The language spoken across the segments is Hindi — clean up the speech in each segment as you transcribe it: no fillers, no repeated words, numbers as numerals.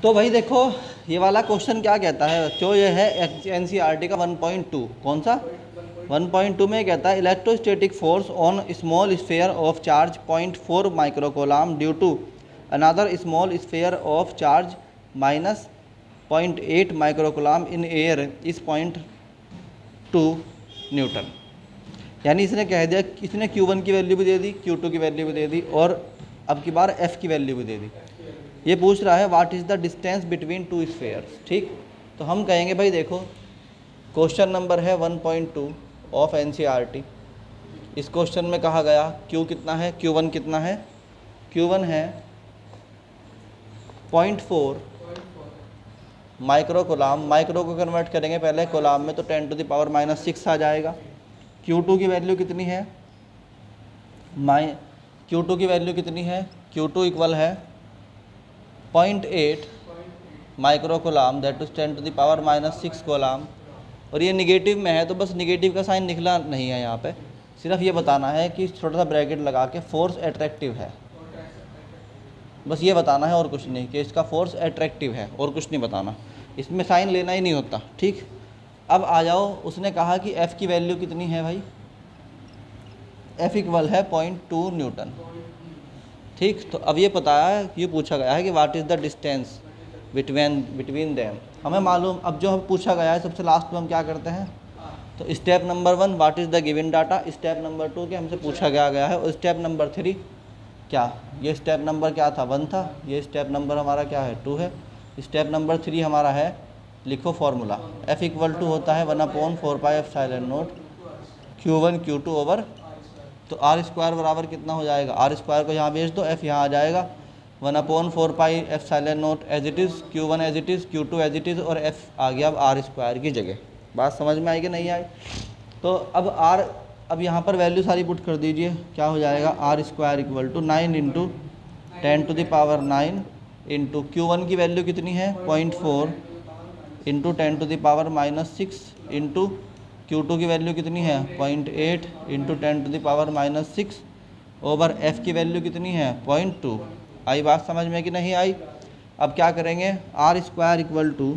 तो भाई देखो ये वाला क्वेश्चन क्या कहता है बच्चों, ये है एनसीईआरटी का 1.2। कौन सा 1.2 में कहता है electrostatic force on small sphere of charge 0.4 microcoulomb due to another small sphere of charge minus 0.8 microcoulomb in air is 0.2 Newton. यानी इसने कह दिया, इसने Q1 की वैल्यू भी दे दी, Q2 की वैल्यू भी दे दी और अब की बार F की वैल्यू भी दे दी। ये पूछ रहा है what is the distance between two spheres. ठीक, तो हम कहेंगे भाई देखो क्वेश्चन नंबर है 1.2 ऑफ एनसीईआरटी। इस क्वेश्चन में कहा गया Q कितना है, Q1 कितना है, Q1 है 0.4 माइक्रो कोलाम। माइक्रो को कन्वर्ट करेंगे पहले कोलाम में तो 10⁻⁻⁶ आ जाएगा। Q2 की वैल्यू कितनी है, Q2 की वैल्यू कितनी है, Q2 इक्वल है 0.8 micro coulomb that is 10⁻⁻⁶ coulomb. और ये निगेटिव में है तो बस निगेटिव का साइन निकला नहीं है यहाँ पे, सिर्फ ये बताना है कि छोटा सा ब्रैकेट लगा के फोर्स एट्रैक्टिव है, बस ये बताना है और कुछ नहीं, कि इसका फोर्स एट्रैक्टिव है और कुछ नहीं बताना, इसमें साइन लेना ही नहीं होता। ठीक, अब आ जाओ, उसने कहा कि F की वैल्यू कितनी है भाई, F इक्वल है 0.2 न्यूटन। ठीक, तो अब ये पता है, ये पूछा गया है कि what is the distance between them, हमें मालूम। अब जो हम पूछा गया है सबसे लास्ट में हम क्या करते हैं, तो step number 1 what is the given data, step number 2 के हमसे पूछा गया है, और स्टेप नंबर 3 क्या, ये स्टेप नंबर क्या था 1 था, ये स्टेप नंबर हमारा क्या है 2 है, स्टेप नंबर 3 हमारा है लिखो फॉर्मूला, F इक्वल टू होता है 1/4πε0 Q1 Q2 ओवर, तो R स्क्वायर बराबर कितना हो जाएगा, R स्क्वायर को यहाँ भेज दो, F यहाँ आ जाएगा 1/4πε0 as it is, Q1 as it is, Q2 as it is, और F आ गया अब R स्क्वायर की जगह। बात समझ में आई कि नहीं आई। तो अब यहाँ पर वैल्यू सारी पुट कर दीजिए, क्या हो जाएगा R square equal to 9 into 10⁹ into Q1 की वैल्यू कितनी है 0.4 इंटू 10⁻⁻⁶ इंटू Q2 की वैल्यू कितनी है 0.8 इंटू 10⁻⁻⁶ ओवर F की वैल्यू कितनी है 0.2। आई बात समझ में कि नहीं आई। अब क्या करेंगे, R स्क्वायर इक्वल टू,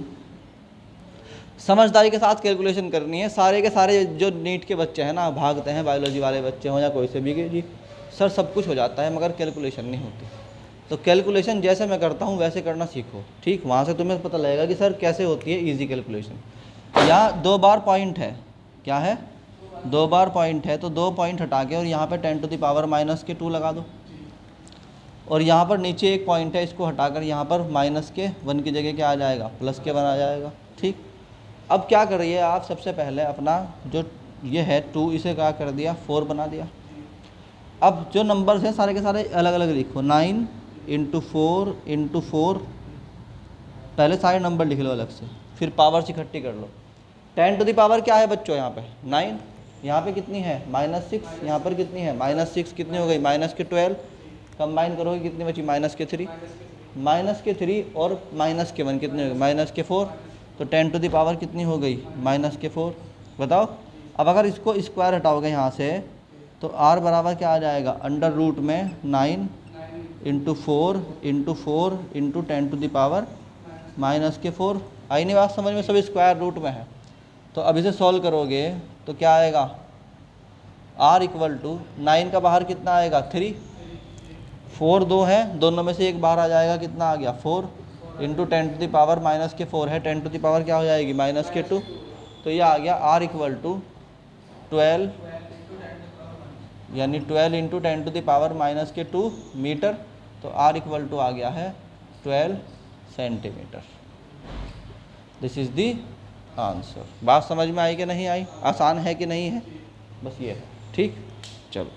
समझदारी के साथ कैलकुलेशन करनी है। सारे के सारे जो नीट के बच्चे हैं ना, भागते हैं, बायोलॉजी वाले बच्चे हों या कोई से भी, कि जी सर सब कुछ हो जाता है मगर कैलकुलेशन नहीं होती। तो कैलकुलेशन जैसे मैं करता हूँ वैसे करना सीखो। ठीक, वहाँ से तुम्हें पता लगेगा कि सर कैसे होती है इजी कैलकुलेशन। यहाँ 2 बार पॉइंट है, क्या है 2 बार पॉइंट है, तो 2 पॉइंट हटा के और यहाँ पे 10⁻⁻⁻2 लगा दो, और यहाँ पर नीचे एक पॉइंट है, इसको हटाकर यहाँ पर -1 की जगह क्या आ जाएगा +1 आ जाएगा। ठीक, अब क्या करिए आप, सबसे पहले अपना जो ये है 2 इसे क्या कर दिया 4 बना दिया। अब जो नंबर्स हैं सारे के सारे अलग अलग लिखो, 9 इंटू 4 इंटू 4, पहले सारे नंबर लिख लो अलग से, फिर पावर्स इकट्ठी कर लो। 10⁻⁻ क्या है बच्चों यहाँ पे 9, यहाँ पे कितनी है -6, यहाँ पर कितनी है -6, कितनी हो गई -12, कंबाइन करोगे कितनी बची -3, -3 और -1 कितनी हो गई -4, तो 10⁻⁻ कितनी हो गई -4। बताओ, अब अगर इसको स्क्वायर हटाओगे यहाँ से तो R बराबर क्या आ जाएगा, अंडर रूट में 9 इंटू 4 इंटू 4 इंटू 10⁻⁻⁴। आई नहीं बात समझ में, सब स्क्वायर रूट में है। तो अब इसे सॉल्व करोगे तो क्या आएगा, R इक्वल टू 9 का बाहर कितना आएगा 3, 4 2 है, दोनों में से एक बाहर आ जाएगा, कितना आ गया 4 इंटू 10⁻⁻⁴ है, 10 क्या हो जाएगी -2, तो ये आ गया R इक्वल टू 12, यानी 12 इंटू 10⁻⁻2 मीटर, तो R इक्वल टू आ गया है 12 centimetre. This is the answer. बात समझ में आई कि नहीं आई, आसान है कि नहीं है, बस ये है। ठीक, चलो।